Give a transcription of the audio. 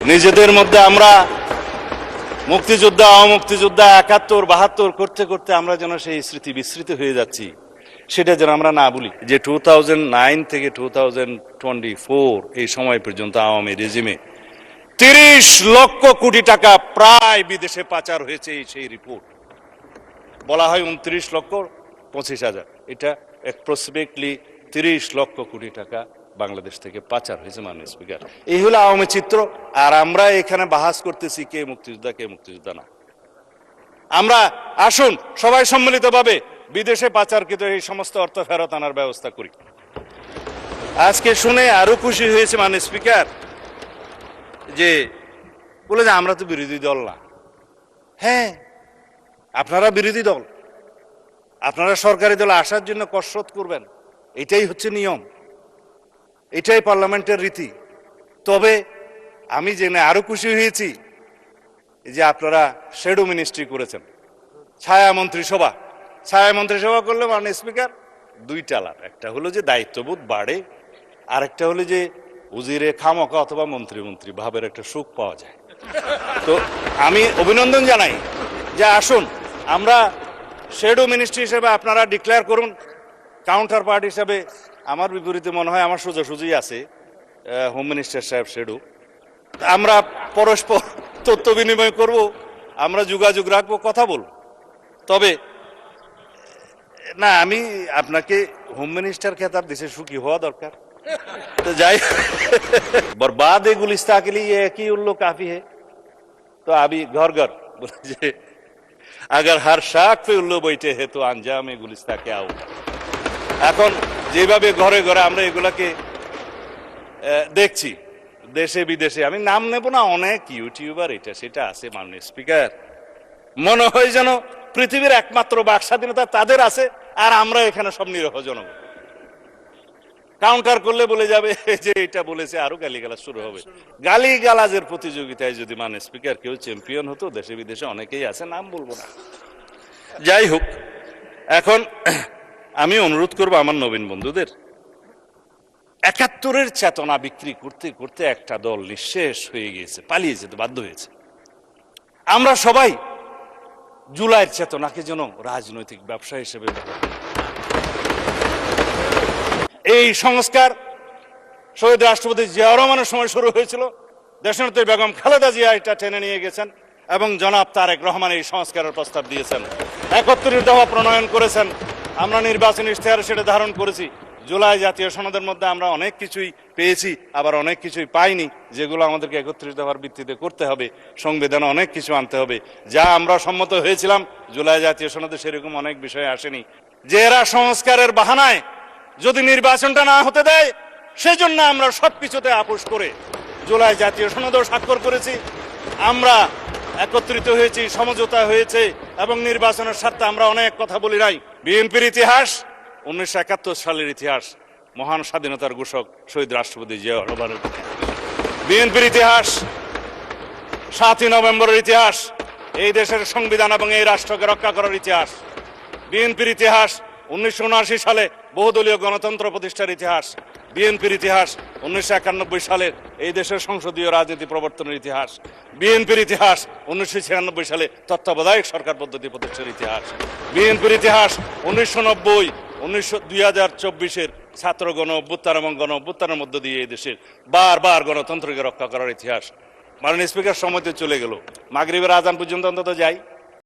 নিজেদের মধ্যে আমরা মুক্তিযোদ্ধা অমুক্তিযোদ্ধা ৭১ ৭২ করতে করতে আমরা যেন সেই স্মৃতি বিস্মৃত হয়ে যাচ্ছি, সেটা যেন আমরা না ভুলি। যে 2009 থেকে 2024 এই সময় পর্যন্ত আওয়ামী রেজিমে ৩০ লক্ষ কোটি টাকা প্রায় বিদেশে পাচার হয়েছে, সেই রিপোর্ট বলা হয় ২৯,২৫,০০০। এটা অ্যাপ্রক্সিমেটলি ৩০ লক্ষ কোটি টাকা বাংলাদেশ থেকে পাচার হয়েছে। মাননীয় স্পিকার, এই হলো আওয়ামী চিত্র। আর আমরা এখানে বাহাস করতেছি কে মুক্তিযোদ্ধা কে মুক্তিযোদ্ধা না। আমরা আসুন সবাই সম্মিলিতভাবে বিদেশে পাচারকৃত এই সমস্ত অর্থ ফেরত আনার ব্যবস্থা করি। আজকে শুনে আরো খুশি হয়েছে মাননীয় স্পিকার, যে বলে যে আমরা তো বিরোধী দল না। হ্যাঁ, আপনারা বিরোধী দল, আপনারা সরকারি দলে আসার জন্য কসরত করবেন, এটাই হচ্ছে নিয়ম, এটাই পার্লামেন্টের রীতি। তবে আমি জেনে আরো খুশি হয়েছি যে আপনারা শ্যাডো মিনিস্ট্রি করেছেন, ছায়া মন্ত্রিসভা। ছায়া মন্ত্রিসভা করলে মাননীয় স্পিকার দুইটা লাভ, একটা হলো যে দায়িত্ববোধ বাড়ে, আর একটা হলো যে উজিরে খামকা অথবা মন্ত্রী ভাবের একটা সুখ পাওয়া যায়। তো আমি অভিনন্দন জানাই যে আসুন আমরা শ্যাডো মিনিস্ট্রি হিসেবে আপনারা ডিক্লেয়ার করুন, কাউন্টার পার্ট হিসাবে আমার বিপরীতে মনে হয় আমার সোজাসুজি আছে হোম মিনিস্টার সাহেব শ্যাডো। আমরা পরস্পর তথ্য বিনিময় করব, আমরা যোগাযোগ রাখবো, কথা বলব। তবে না, আমি আপনাকে হোম মিনিস্টার খেতাব দেশে সুখী হওয়া দরকার। তো যাই, বরবাদ এ গুলিস্তা के लिए एक ही उल्लू काफी है। तो अभी घर घर बोले जे अगर हर शाख पे उल्लू बैठे है तो अंजाम ए गुलिस्ता क्या होगा। এখন যেভাবে ঘরে ঘরে আমরা এগুলাকে দেখছি দেশে বিদেশে, আমি নাম নেব না, অনেক ইউটিউবার এটা সেটা আছে মাননীয় স্পিকার, মনে হয় যেন পৃথিবীর একমাত্র বাক স্বাধীনতা তাদের আছে, আর আমরা এখানে সব নিরহ জনগণ। কাউন্টার করলে বলে যাবে যে এটা বলেছে, আরো গালিগালাজ শুরু হবে। গালিগালাজের প্রতিযোগিতায় যদি মাননীয় স্পিকার কেউ চ্যাম্পিয়ন হতো, দেশে বিদেশে অনেকেই আছে, নাম বলবো না। যাই হোক, এখন আমি অনুরোধ করবো আমার নবীন বন্ধুদের, ৭১-এর চেতনা বিক্রি করতে করতে একটা দল নিঃশেষ হয়ে গিয়েছে, পালিয়ে যেতে বাধ্য হয়েছে। আমরা সবাই জুলাইয়ের চেতনাকে যেন রাজনৈতিক ব্যবসা হিসেবে, এই সংস্কার শহীদ রাষ্ট্রপতি জিয়াউর রহমানের সময় শুরু হয়েছিল, দেশনেত্রী বেগম খালেদা জিয়া এটা টেনে নিয়ে গেছেন, এবং জনাব তারেক রহমান এই সংস্কারের প্রস্তাব দিয়েছেন, ৩১ দফা প্রণয়ন করেছেন। আমরা নির্বাচনী ইশতেহারে সেটা ধারণ করেছি। জুলাই জাতীয় সনদের মধ্যে আমরা অনেক কিছুই পেয়েছি, আবার অনেক কিছুই পাইনি, যেগুলো আমাদেরকে ৩১ দফার ভিত্তিতে করতে হবে। সংবিধানে অনেক কিছু আনতে হবে, যা আমরা সম্মত হয়েছিলাম জুলাই জাতীয় সনদে সেরকম অনেক বিষয় আসেনি। যে এরা সংস্কারের বাহানায় যদি নির্বাচনটা না হতে দেয়, সেজন্য আমরা সবকিছুতে আপোষ করে জুলাই জাতীয় সনদেও স্বাক্ষর করেছি। আমরা একত্রিত হয়েছি, সমঝোতা হয়েছে, এবং নির্বাচনের স্বার্থে আমরা অনেক কথা বলি নাই। বিএনপির ইতিহাস ১৯৭১ সালের ইতিহাস, মহান স্বাধীনতার ঘোষক শহীদ রাষ্ট্রপতি জিয়াউর রহমানের। বিএনপির ইতিহাস ৭ই নভেম্বরের ইতিহাস, এই দেশের সংবিধান এবং এই রাষ্ট্রকে রক্ষা করার ইতিহাস। বিএনপির ইতিহাস ১৯৭৯ সালে বহুদলীয় গণতন্ত্র প্রতিষ্ঠার ইতিহাস। বিএনপির ইতিহাস ১৯৯১ সালের এই দেশের সংসদীয় রাজনীতি প্রবর্তনের ইতিহাস। বিএনপির ইতিহাস ১৯৯৬ সালে তত্ত্বাবধায়ক সরকার পদ্ধতি প্রতিষ্ঠার ইতিহাস। বিএনপির ইতিহাস ১৯৯০, ২০২৪-এর ছাত্র গণ অভ্যুত্থান এবং গণ অভ্যুত্থানের মধ্য দিয়ে এই দেশের বারবার গণতন্ত্রকে রক্ষা করার ইতিহাস। মাননীয় স্পিকার, সময় তো চলে গেল, মাগরিবের আজান পর্যন্ত অন্তত যাই।